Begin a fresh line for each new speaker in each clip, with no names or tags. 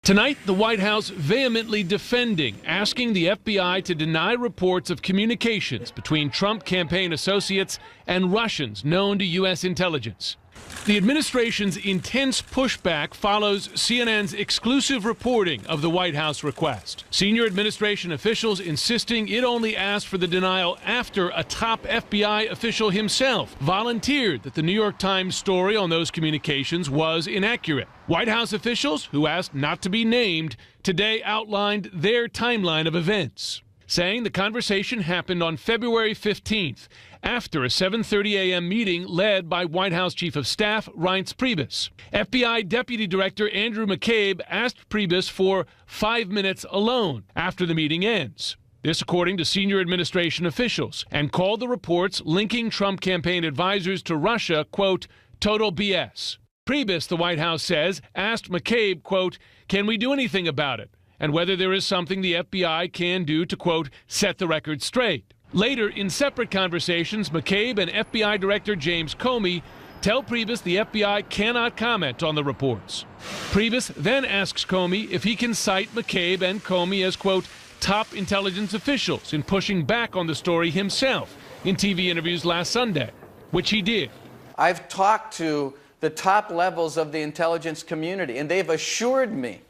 Tonight, the White House vehemently defending, asking the FBI to deny reports of communications between Trump campaign associates and Russians known to U.S. intelligence. The administration's intense pushback follows CNN's exclusive reporting of the White House request. Senior administration officials insisting it only asked for the denial after a top FBI official himself volunteered that the New York Times story on those communications was inaccurate. White House officials, who asked not to be named, today outlined their timeline of events, saying the conversation happened on February 15th after a 7:30 a.m. meeting led by White House Chief of Staff Reince Priebus. FBI Deputy Director Andrew McCabe asked Priebus for 5 minutes alone after the meeting ends. This according to senior administration officials, and called the reports linking Trump campaign advisors to Russia, quote, total BS. Priebus, the White House says, asked McCabe, quote, can we do anything about it? And whether there is something the FBI can do to, quote, set the record straight. Later, in separate conversations, McCabe and FBI Director James Comey tell Priebus the FBI cannot comment on the reports. Priebus then asks Comey if he can cite McCabe and Comey as, quote, top intelligence officials in pushing back on the story himself in TV interviews last Sunday, which he did.
I've talked to the top levels of the intelligence community, and they've assured me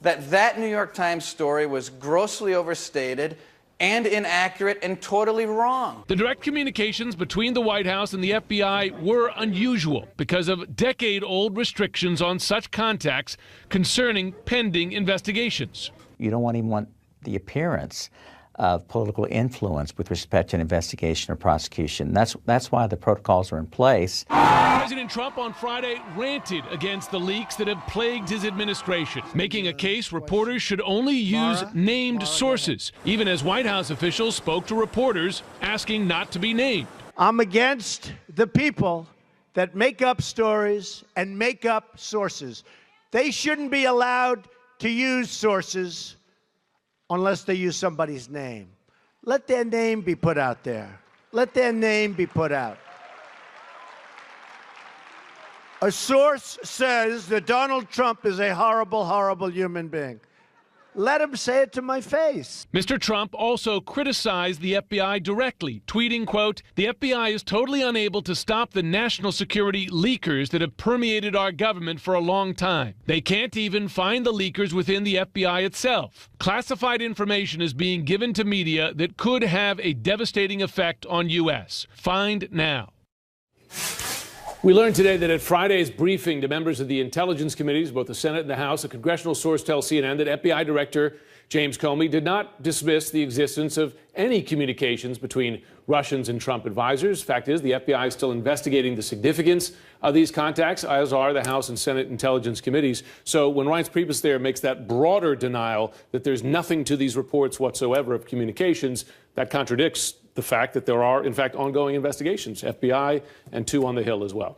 that New York Times story was grossly overstated and inaccurate and totally wrong.
The direct communications between the White House and the FBI were unusual because of decade-old restrictions on such contacts concerning pending investigations.
You don't even want the appearance of political influence with respect to an investigation or prosecution. That's why the protocols are in place.
President Trump on Friday ranted against the leaks that have plagued his administration, making a case reporters should only use named sources, even as White House officials spoke to reporters asking not to be named.
I'm against the people that make up stories and make up sources. They shouldn't be allowed to use sources unless they use somebody's name. Let their name be put out there. Let their name be put out. A source says that Donald Trump is a horrible, horrible human being. Let him say it to my face.
Mr. Trump also criticized the FBI directly, tweeting, quote, the FBI is totally unable to stop the national security leakers that have permeated our government for a long time. They can't even find the leakers within the FBI itself. Classified information is being given to media that could have a devastating effect on U.S. Find now. We learned today that at Friday's briefing to members of the intelligence committees, both the Senate and the House, a congressional source tells CNN that FBI Director James Comey did not dismiss the existence of any communications between Russians and Trump advisors. Fact is, the FBI is still investigating the significance of these contacts, as are the House and Senate intelligence committees. So when Reince Priebus there makes that broader denial that there's nothing to these reports whatsoever of communications, that contradicts the fact that there are, in fact, ongoing investigations, FBI and 2 on the Hill as well.